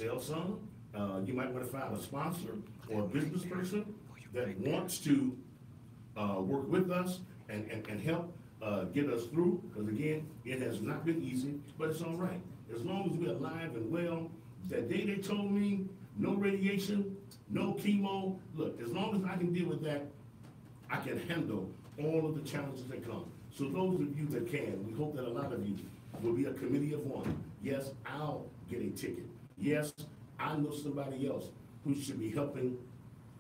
sell some. You might want to find a sponsor or a business person that wants to work with us and help get us through. Because again, it has not been easy, but it's all right. As long as we're alive and well, that day they told me no radiation, no chemo, look, as long as I can deal with that, I can handle all of the challenges that come. So those of you that can, we hope that a lot of you will be a committee of one. Yes, I'll get a ticket. Yes, I know somebody else who should be helping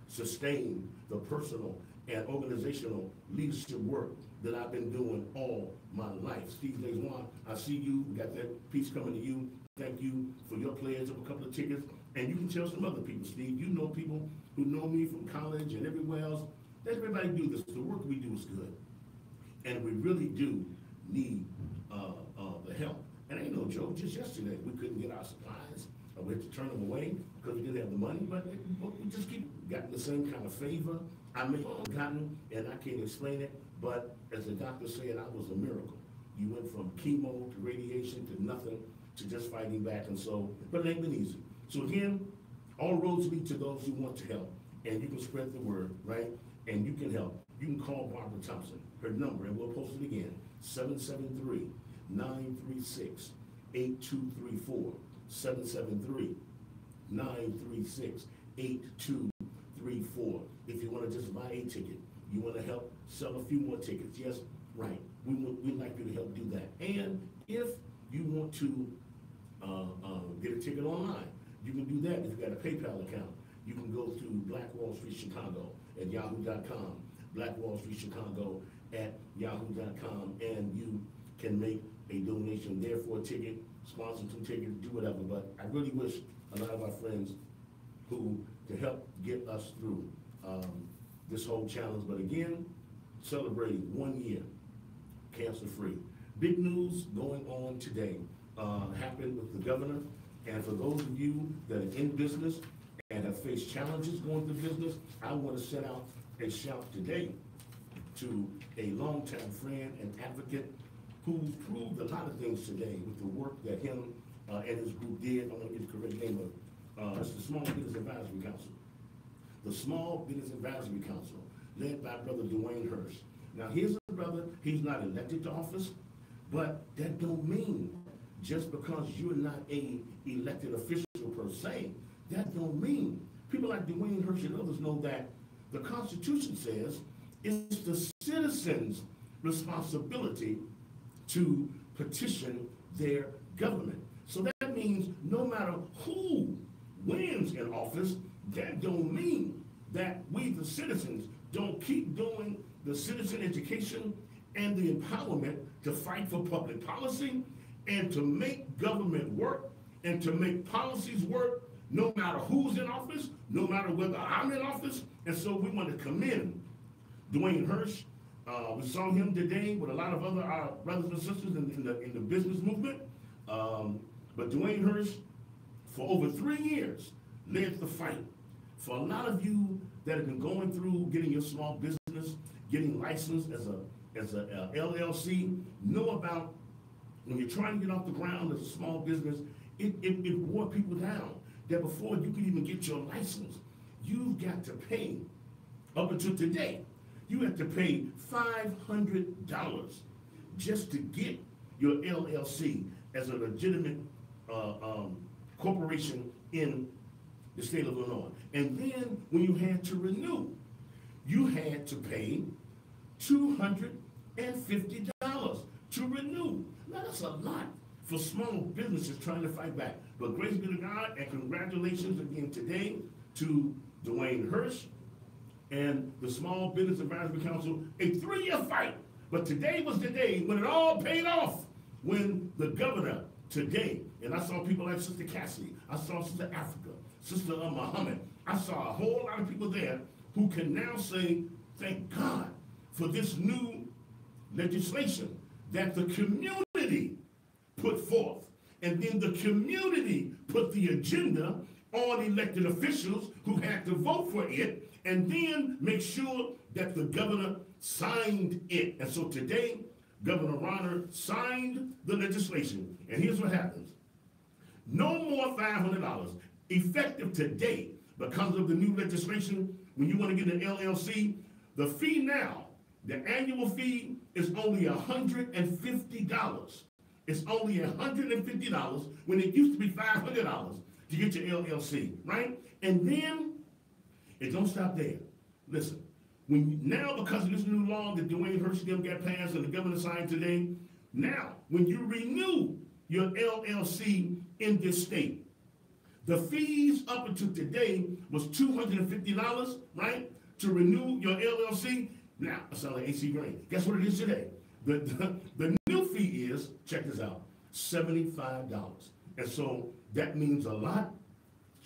sustain the personal and organizational leadership work that I've been doing all my life. Steve Deswan, I see you. We got that piece coming to you. Thank you for your pledge of a couple of tickets. And you can tell some other people, Steve. You know people who know me from college and everywhere else. Let everybody do this. The work we do is good. And we really do need the help. And ain't no joke. Just yesterday, we couldn't get our supplies. We had to turn them away because we didn't have the money. But we just keep getting the same kind of favor. I may have gotten, and I can't explain it. But as the doctor said, I was a miracle. You went from chemo to radiation to nothing to just fighting back. And so, but it ain't been easy. So again, all roads lead to those who want to help. And you can spread the word, right? And you can help. You can call Barbara Thompson. Her number, and we'll post it again, 773-936-8234. 773-936-8234. If you want to just buy a ticket, you want to help sell a few more tickets. Yes, right. We'd like you to help do that. And if you want to get a ticket online, you can do that if you've got a PayPal account. You can go to Black Wall Street Chicago at yahoo.com, Black Wall Street Chicago at yahoo.com, and you can make a donation there for a ticket, sponsor some tickets, do whatever. But I really wish a lot of our friends who to help get us through this whole challenge. But again, celebrating 1 year cancer-free. Big news going on today happened with the governor. And for those of you that are in business and have faced challenges going through business, I want to send out a shout today to a longtime friend and advocate who's proved a lot of things today with the work that him and his group did. I want to get the correct name of it's the Small Business Advisory Council. The Small Business Advisory Council, led by Brother Dwayne Hirsch. Now, here's a brother, he's not elected to office, but that don't mean just because you're not a elected official per se, that don't mean. People like Dwayne Hirsch and others know that the Constitution says it's the citizens' responsibility to petition their government. So that means no matter who wins in office, that don't mean that we, the citizens, don't keep doing the citizen education and the empowerment to fight for public policy and to make government work and to make policies work no matter who's in office, no matter whether I'm in office. And so we want to commend Dwayne Hirsch. We saw him today with a lot of other our brothers and sisters in the business movement. But Dwayne Hirsch, for over 3 years, led the fight. For a lot of you that have been going through getting your small business, getting licensed as a LLC, know about when you're trying to get off the ground as a small business, it wore people down. That before you can even get your license, you've got to pay, up until today, you have to pay $500 just to get your LLC as a legitimate corporation in the state of Illinois. And then when you had to renew, you had to pay $250 to renew. Now that's a lot for small businesses trying to fight back. But grace be to God, and congratulations again today to Dwayne Hirsch and the Small Business Advisory Council, a 3-year fight. But today was the day when it all paid off, when the governor today, and I saw people like Sister Cassidy, I saw Sister Africa, Sister Muhammad, I saw a whole lot of people there who can now say, thank God for this new legislation that the community put forth. And then the community put the agenda on elected officials who had to vote for it, and then make sure that the governor signed it. And so today, Governor Ronner signed the legislation. And here's what happens. No more $500. effective today, because of the new legislation, when you want to get an LLC, the fee now, the annual fee is only $150. It's only $150 when it used to be $500 to get your LLC, right? And then it don't stop there. Listen, now because of this new law that Dwayne Hershey got passed and the governor signed today, now when you renew your LLC in this state, the fees up until today was $250, right? To renew your LLC. Now, it sounds like AC Green. Guess what it is today? The new fee is, check this out, $75. And so that means a lot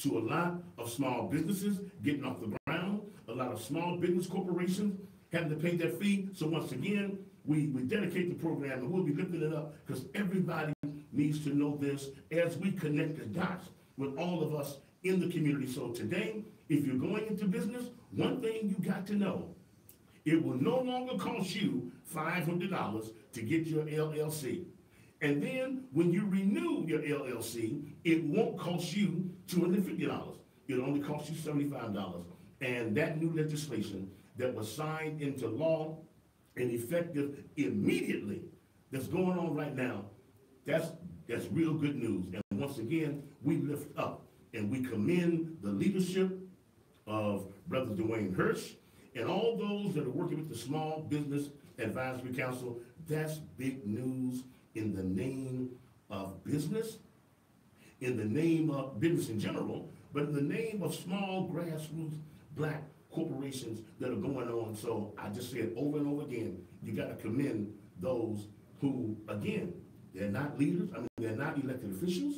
to a lot of small businesses getting off the ground, a lot of small business corporations having to pay that fee. So once again, we dedicate the program and we'll be lifting it up because everybody needs to know this as we connect the dots with all of us in the community. So today, if you're going into business, one thing you got to know, it will no longer cost you $500 to get your LLC. And then when you renew your LLC, it won't cost you $250. It'll only cost you $75. And that new legislation that was signed into law and effective immediately, that's going on right now, that's real good news. And once again, we lift up and we commend the leadership of Brother Dwayne Hirsch and all those that are working with the Small Business Advisory Council. That's big news in the name of business, in the name of business in general, but in the name of small grassroots black corporations that are going on. So I just say it over and over again, you got to commend those who, again, they're not leaders, I mean, they're not elected officials,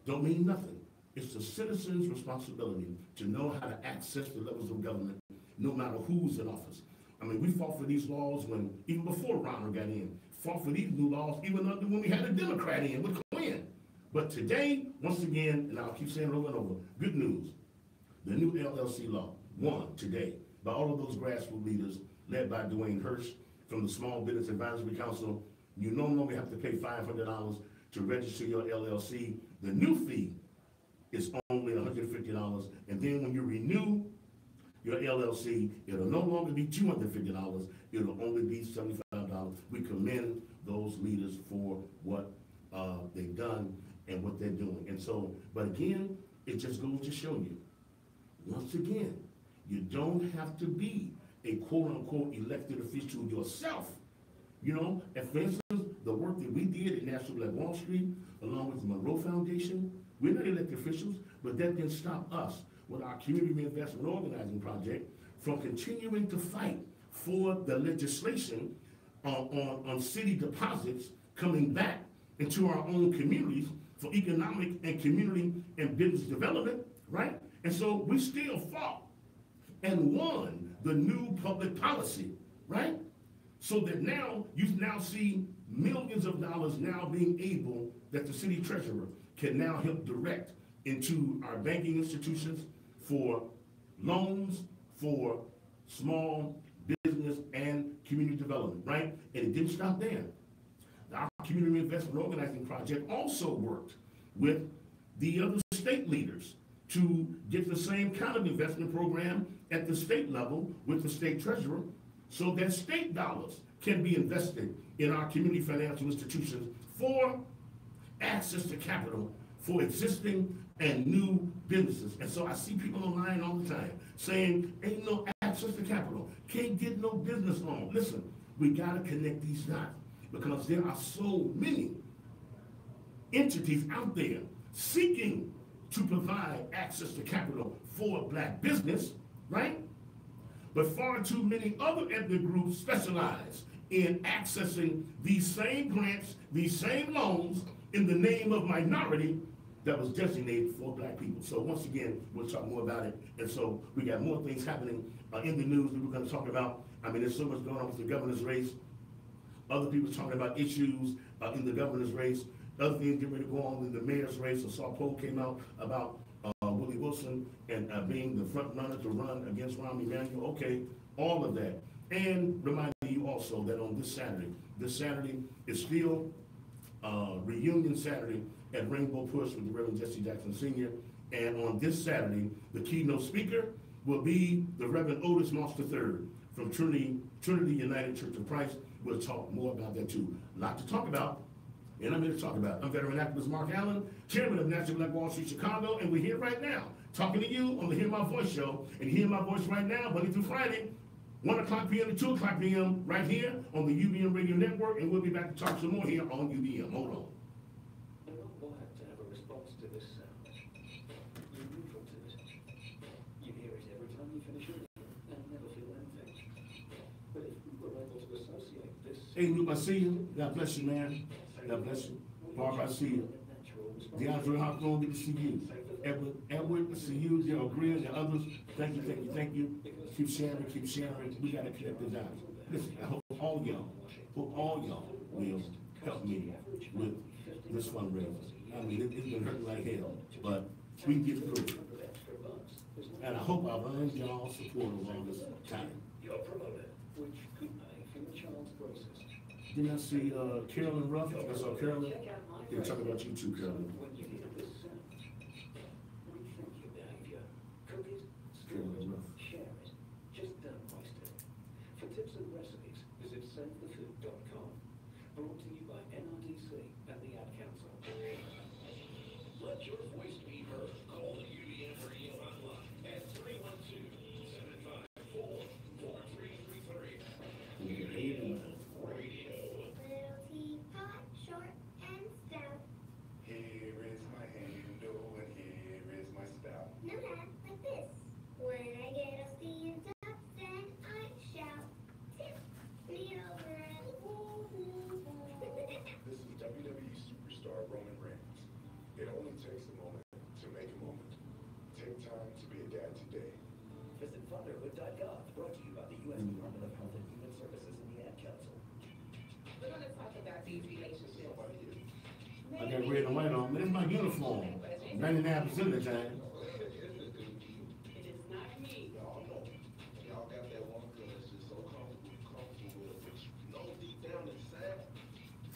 don't mean nothing. It's the citizens' responsibility to know how to access the levels of government, no matter who's in office. I mean, we fought for these laws even before Ronald got in, fought for these new laws even when we had a Democrat in with Clinton. But today, once again, and I'll keep saying it over and over, good news, the new LLC law won today by all of those grassroots leaders led by Dwayne Hirsch from the Small Business Advisory Council. You no longer have to pay $500 to register your LLC. The new fee is only $150. And then when you renew your LLC, it'll no longer be $250. It'll only be $75. We commend those leaders for what they've done and what they're doing. And so, but again, it just goes to show you, once again, you don't have to be a quote-unquote elected official yourself. You know, and for instance, the work that we did at National Black Wall Street, along with the Monroe Foundation, we're not elected officials, but that didn't stop us with our Community Reinvestment Organizing Project from continuing to fight for the legislation on city deposits coming back into our own communities for economic and community and business development, right? And so we still fought and won the new public policy, right? So that now, you now see millions of dollars now being able, that the city treasurer can now help direct into our banking institutions for loans, for small business and community development, right? And it didn't stop there. Our Community Reinvestment Organizing Project also worked with the other state leaders to get the same kind of investment program at the state level with the state treasurer, so that state dollars can be invested in our community financial institutions for access to capital for existing and new businesses. And so I see people online all the time saying, ain't no access to capital, can't get no business loan. Listen, we gotta connect these dots because there are so many entities out there seeking to provide access to capital for black business, right? But far too many other ethnic groups specialize in accessing these same grants, these same loans in the name of minority that was designated for black people. So once again, we'll talk more about it. And so we got more things happening in the news that we're going to talk about. I mean, there's so much going on with the governor's race. Other people talking about issues in the governor's race. Other things getting ready to go on in the mayor's race. A poll came out about Willie Wilson and being the front runner to run against Rahm Emanuel. Okay, all of that. And reminding you also that on this Saturday is still reunion Saturday at Rainbow Push with the Reverend Jesse Jackson Sr. And on this Saturday, the keynote speaker will be the Reverend Otis Moss III from Trinity United Church of Christ. We'll talk more about that too. A lot to talk about, and I'm here to talk about it. I'm veteran activist Mark Allen, chairman of National Black Wall Street Chicago, and we're here right now talking to you on the Hear My Voice show. And hear my voice right now, Monday through Friday, 1 o'clock p.m. to 2 o'clock p.m. right here on the UBM Radio Network, and we'll be back to talk some more here on UBM. Hold on. You're not wired to have a response to this sound. You're neutral to it. You hear it every time you finish a meal and never feel anything. But if we were able to associate this... Hey, Luke, I see you. God bless you, man. God bless you. Barbara, I see you. DeAndre Hawthorne, good to see you. Edward, I see you. Daryl Greer and others. Thank you, thank you, thank you. Keep sharing, keep sharing. We got to connect the dots. Listen, I hope all y'all will help me with this fundraiser. I mean, it's been hurting like hell, but we can get through it. And I hope I've earned y'all's support along this time. Your promoter, which could pay for your child's braces. Didn't I see Carolyn Ruff? I saw Carolyn. They're talking about you too, Carolyn. When you hear this sound, rethink your behavior. Cook it, Carolyn Ruff. share it. Just don't waste it. For tips and recipes, visit SaveTheFood.com. Brought to you by NRDC and the Ad Council. Let your voice be heard. Call the UBM Radio hotline at 312-754-4333. Radio. Little teapot, short and stout. Here is my handle and here is my spout. No, Dad, like this. When I get all steamed up, then I shout, tip me over and This is WWE superstar Roman Reigns. It only takes a moment to make a moment. Take time to be a dad today. Visit Fatherhood.gov, brought to you by the U.S. Department of Health and Human Services and the Ad Council. We're going to talk about these relationships. I got red and white on. That's my uniform. 99% of the time. It is not me. Y'all know. Y'all got that one girl that's just so comfortable with it, but you know deep down inside,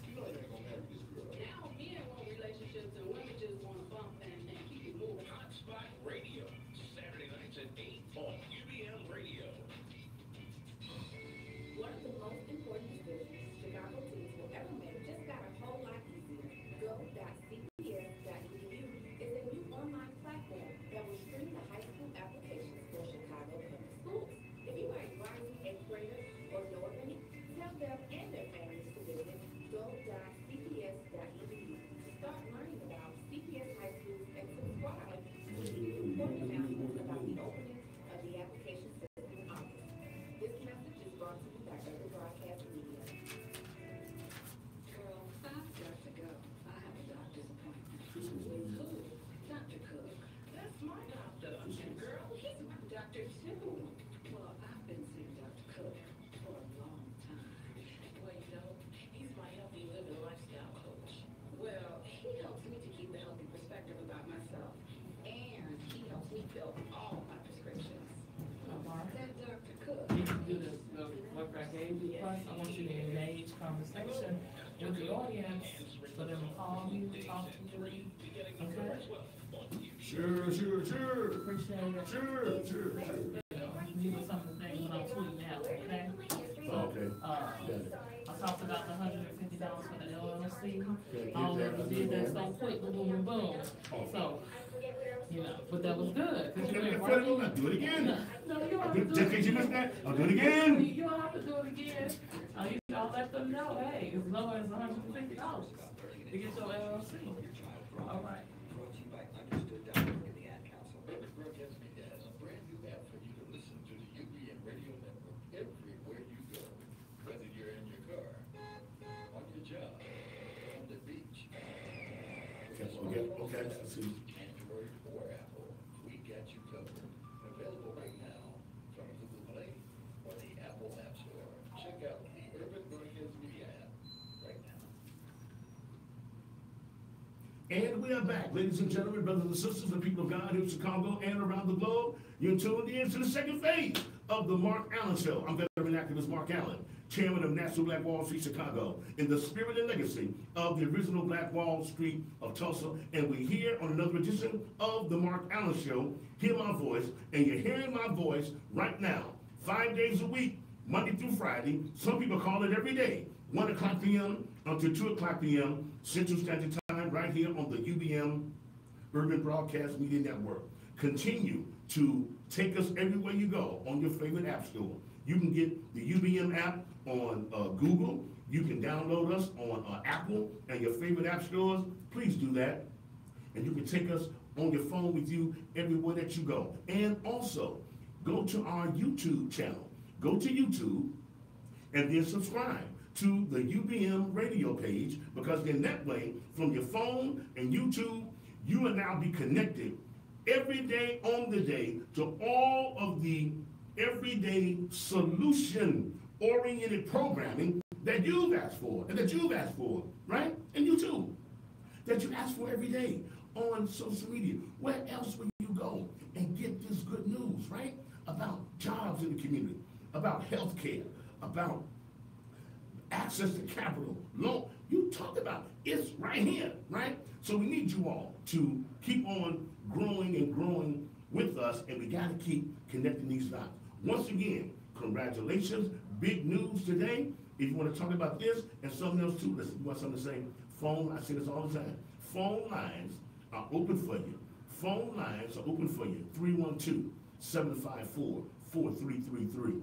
you know you ain't gonna marry this girl. Now men want relationships and women just want to bump and keep it moving. Hotspot Radio, Saturday nights at 8 on UBM Radio. One of the most important decisions Chicago teens will ever make just got a whole lot easier. Go.cps.edu is a new online platform that will stream the high school applications for Chicago public schools. If you are a rising 8th grader or know of any, tell them and their families to visit go.cps.edu to start learning about CPS high schools and subscribe to the important announcements about the opening of the application system in August. This message is brought to you by Urban Broadcast Media. Girl, I've got to go. I have a doctor's appointment. With who? Dr. Cook. That's my doctor. And girl, he's my doctor too. Well, I've been seeing Dr. Cook for a long time. Well, you know, he's my healthy living lifestyle coach. Well, he helps me to keep a healthy perspective about myself. And he helps me fill all my prescriptions. That Dr. Cook. You can do this, the work I gave you first. I want you to engage conversation with the audience for them to call you, talk to you. Okay? Sure. Appreciate it. Sure. These are some of the things that I'm tweeting out, okay? Okay. I talked about the $150 for the LLC. Okay, All get that that. we did that so quick, boom, boom, boom. So, you know, but that was good. 'Cause you Okay, went I'll right do it again. No, you don't have to do Just in case it you missed that, I'll do it again. You don't have to do it again. I'll let them know, hey, as low as $150 to get your LLC. All right. Brought to you by Understood.org and the Ad Council. Broadcast Media has a brand new app for you to listen to the UBM Radio Network everywhere you go. Whether you're in your car, on your job, on the beach, Okay, I see. Android or Apple, we got you covered. Available right now from Google Play or the Apple App Store. Check out the Urban Broadcast Media app right now. And we are back, ladies and gentlemen, brothers and sisters, the people of God here in Chicago and around the globe. You're tuned in to the second phase of the Mark Allen Show. I'm veteran activist Mark Allen, chairman of National Black Wall Street Chicago, in the spirit and legacy of the original Black Wall Street of Tulsa. And we're here on another edition of the Mark Allen Show. Hear my voice, and you're hearing my voice right now, 5 days a week, Monday through Friday. Some people call it every day, 1 o'clock p.m. until 2 o'clock p.m. Central Standard Time, right here on the UBM Urban Broadcast Media Network. Continue to take us everywhere you go on your favorite app store. You can get the UBM app on Google. You can download us on Apple and your favorite app stores. Please do that. And you can take us on your phone with you everywhere that you go. And also, go to our YouTube channel. Go to YouTube and then subscribe to the UBM radio page, because in that way, from your phone and YouTube, you will now be connected every day on the day to all of the everyday solution-oriented programming that you've asked for, and that you've asked for, right? And you too, that you ask for every day on social media. Where else will you go and get this good news, right? About jobs in the community, about health care, about access to capital, loan. You talk about it's right here, right? So we need you all to keep on growing and growing with us, and we got to keep connecting these dots. Once again, congratulations, big news today. If you want to talk about this and something else too, listen, you want something to say, phone, I say this all the time, phone lines are open for you. Phone lines are open for you, 312-754-4333.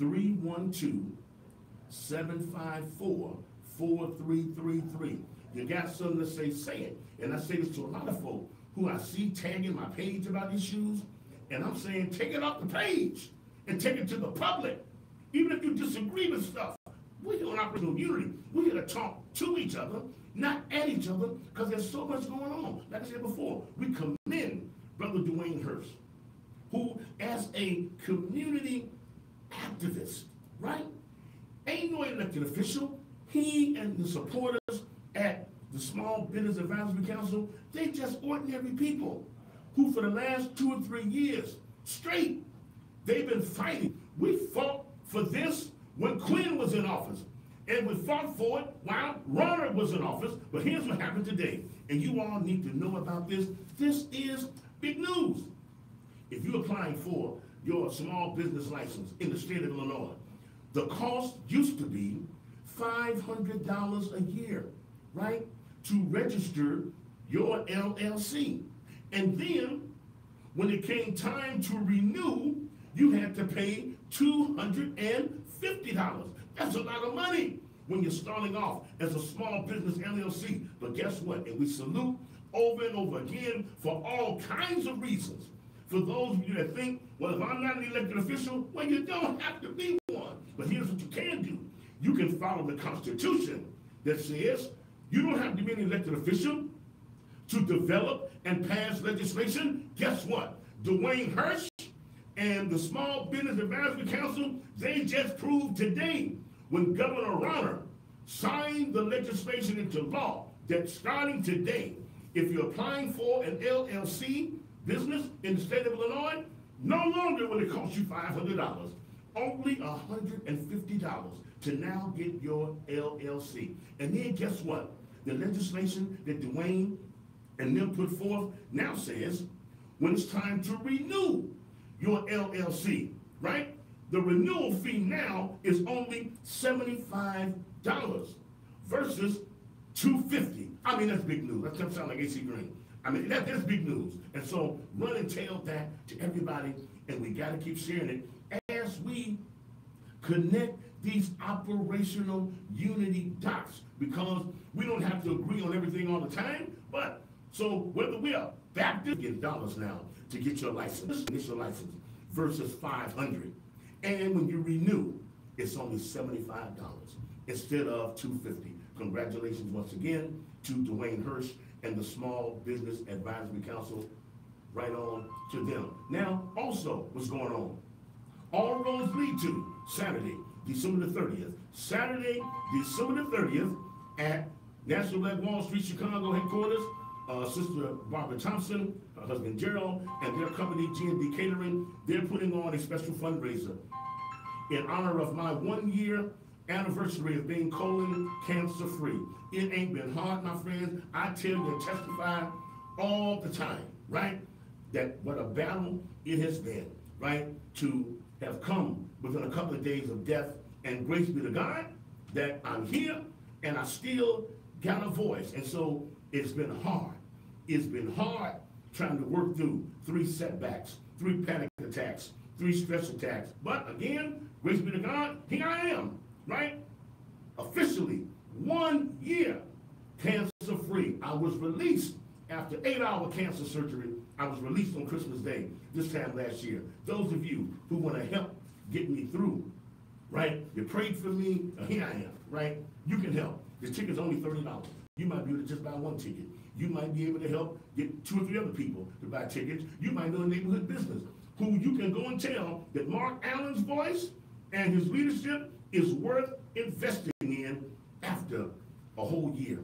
312-754-4333. You got something to say it. And I say this to a lot of folks who I see tagging my page about issues, and I'm saying, take it off the page and take it to the public. Even if you disagree with stuff, we're here on Operational Unity. We're here to talk to each other, not at each other, because there's so much going on. Like I said before, we commend Brother Dwayne Hurst, who, as a community activist, right, ain't no elected official. He and the supporters at the Small Business Advisory Council, they just ordinary people who for the last 2 or 3 years straight, they've been fighting. We fought for this when Quinn was in office, and we fought for it while Ronald was in office, but here's what happened today, and you all need to know about this. This is big news. If you're applying for your small business license in the state of Illinois, the cost used to be $500 a year, right, to register your LLC. And then, when it came time to renew, you had to pay $250. That's a lot of money when you're starting off as a small business LLC. But guess what? And we salute over and over again for all kinds of reasons. For those of you that think, well, if I'm not an elected official, well, you don't have to be one. But here's what you can do. You can follow the Constitution that says you don't have to be an elected official to develop and pass legislation. Guess what? Dwayne Hurst and the Small Business Advisory Council, they just proved today when Governor Ronner signed the legislation into law that starting today, if you're applying for an LLC business in the state of Illinois, no longer will it cost you $500, only $150 to now get your LLC. And then guess what? The legislation that Dwayne and them put forth now says when it's time to renew your LLC, right? The renewal fee now is only $75 versus $250. I mean, that's big news. That doesn't sound like AC Green. I mean, that's big news. And so run and tell that to everybody, and we got to keep sharing it as we connect these operational unity dots, because we don't have to agree on everything all the time. But so whether we are Baptist, get dollars now to get your license, initial license, versus $500. And when you renew, it's only $75 instead of $250. Congratulations once again to Dwayne Hurst and the Small Business Advisory Council. Right on to them. Now, also, what's going on? All roads lead to Saturday, December the 30th. Saturday, December the 30th at National Black Wall Street, Chicago headquarters. Sister Barbara Thompson, her husband Gerald, and their company, G&D Catering, they're putting on a special fundraiser. in honor of my 1-year anniversary of being colon cancer free. It ain't been hard, my friends. I tell you and testify all the time, right? That what a battle it has been, right? To have come within a couple of days of death, and grace be to God that I'm here and I still got a voice. And so it's been hard. It's been hard trying to work through 3 setbacks, 3 panic attacks, 3 stress attacks. But again, grace be to God, here I am, right? Officially 1 year cancer free. I was released after 8-hour cancer surgery. I was released on Christmas Day this time last year. Those of you who want to help get me through, right? You prayed for me, here I am, right? You can help. The ticket's only $30. You might be able to just buy 1 ticket. You might be able to help get 2 or 3 other people to buy tickets. You might know a neighborhood business who you can go and tell that Mark Allen's voice and his leadership is worth investing in after a whole year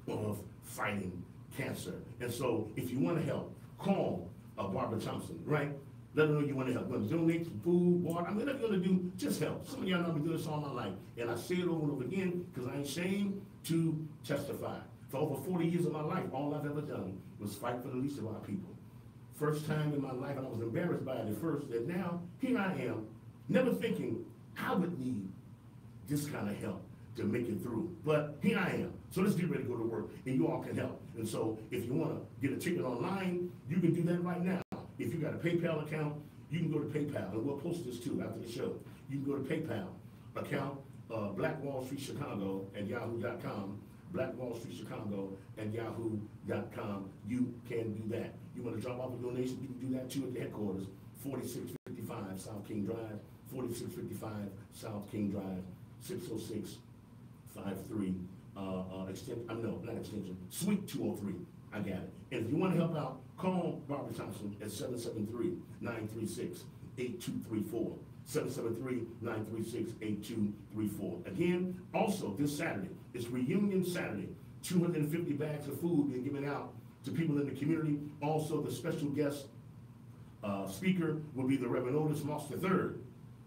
of fighting cancer. And so if you want to help, call Barbara Thompson, right? Let her know you want to help. We're going to donate some food, water. I mean, whatever you're going to do, just help. Some of y'all know I've been doing this all my life. And I say it over and over again because I ain't ashamed to testify. For over 40 years of my life, all I've ever done was fight for the least of our people. First time in my life, and I was embarrassed by it at first, that now, here I am, never thinking I would need this kind of help to make it through. But here I am. So let's get ready to go to work, and you all can help. And so if you want to get a ticket online, you can do that right now. If you got a PayPal account, you can go to PayPal, and we'll post this too after the show. You can go to PayPal account, Black Wall Street Chicago at yahoo.com, Black Wall Street Chicago at yahoo.com. You can do that. You want to drop off a donation, you can do that too at the headquarters, 4655 South King Drive, 4655 South King Drive, 60653, not extension, Suite 203. I got it. And if you want to help out, call Barbara Thompson at 773-936-8234. 773-936-8234. Again, also this Saturday, it's Reunion Saturday. 250 bags of food being given out to people in the community. Also, the special guest speaker will be the Reverend Otis Moss III,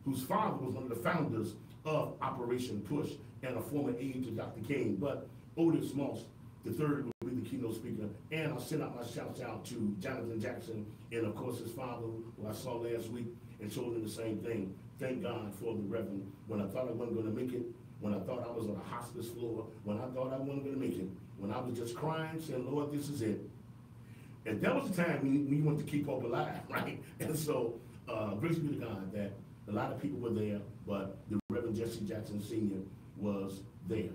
whose father was one of the founders of Operation Push and a former aide to Dr. King. But Otis Moss III will be the keynote speaker. And I'll send out my shouts out to Jonathan Jackson and, of course, his father, who I saw last week, and told him the same thing. Thank God for the Reverend. When I thought I wasn't going to make it, when I thought I was on a hospice floor, when I thought I wasn't going to make it, when I was just crying, saying, Lord, this is it. And that was the time when you want to keep hope alive, right? And so, grace be to God that a lot of people were there, but the Reverend Jesse Jackson Sr. was there.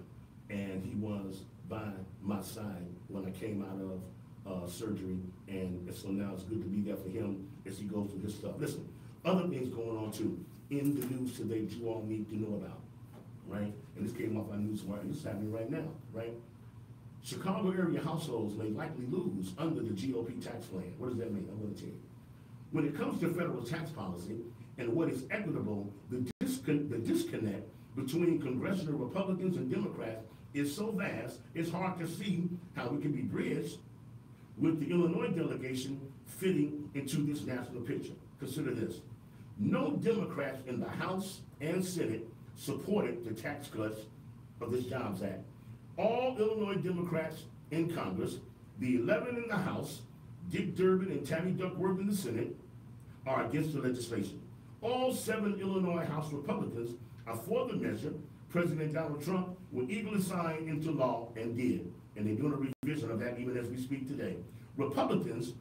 And he was by my side when I came out of surgery. And so now it's good to be there for him as he goes through his stuff. Listen, other things going on too in the news today that you all need to know about, right? And this came off our news wire. This is happening right now, right? Chicago area households may likely lose under the GOP tax plan. What does that mean? I'm going to tell you. When it comes to federal tax policy and what is equitable, the disconnect between congressional Republicans and Democrats is so vast, it's hard to see how it can be bridged with the Illinois delegation fitting into this national picture. Consider this. No Democrats in the House and Senate supported the tax cuts of this Jobs Act. All Illinois Democrats in Congress, the 11 in the House, Dick Durbin and Tammy Duckworth in the Senate, are against the legislation. All 7 Illinois House Republicans are for the measure. President Donald Trump will eagerly sign into law and did. And they're doing a revision of that even as we speak today. Republicans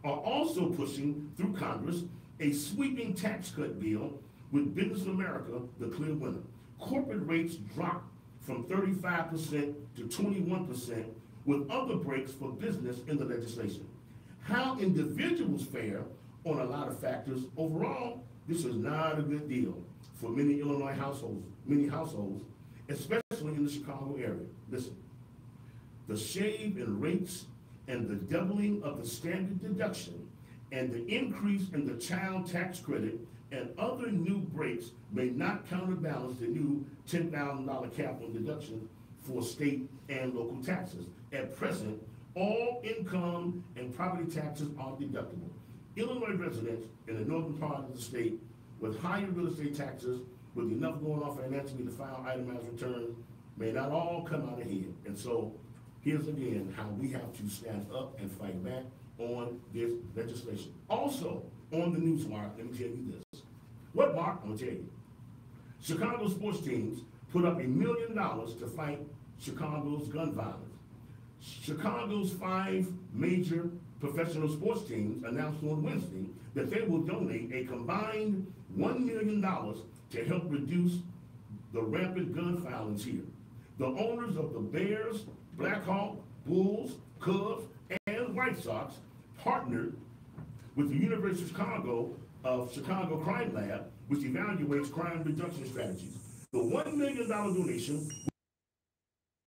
are also pushing through Congress a sweeping tax cut bill with Business America the clear winner. Corporate rates drop from 35% to 21% with other breaks for business in the legislation. How individuals fare on a lot of factors, overall, this is not a good deal for many Illinois households, especially in the Chicago area. Listen, the shave in rates and the doubling of the standard deduction and the increase in the child tax credit and other new breaks may not counterbalance the new $10,000 cap on deduction for state and local taxes. At present, all income and property taxes are deductible. Illinois residents in the northern part of the state with higher real estate taxes, with enough going on financially to file itemized returns, may not all come out ahead. And so here's again how we have to stand up and fight back on this legislation. Also, on the news, Mark, let me tell you this. What, Mark? I'm gonna tell you. Chicago sports teams put up $1 million to fight Chicago's gun violence. Chicago's 5 major professional sports teams announced on Wednesday that they will donate a combined $1 million to help reduce the rampant gun violence here. The owners of the Bears, Blackhawks, Bulls, Cubs, and White Sox partnered with the University of Chicago Crime Lab, which evaluates crime reduction strategies. The $1 million donation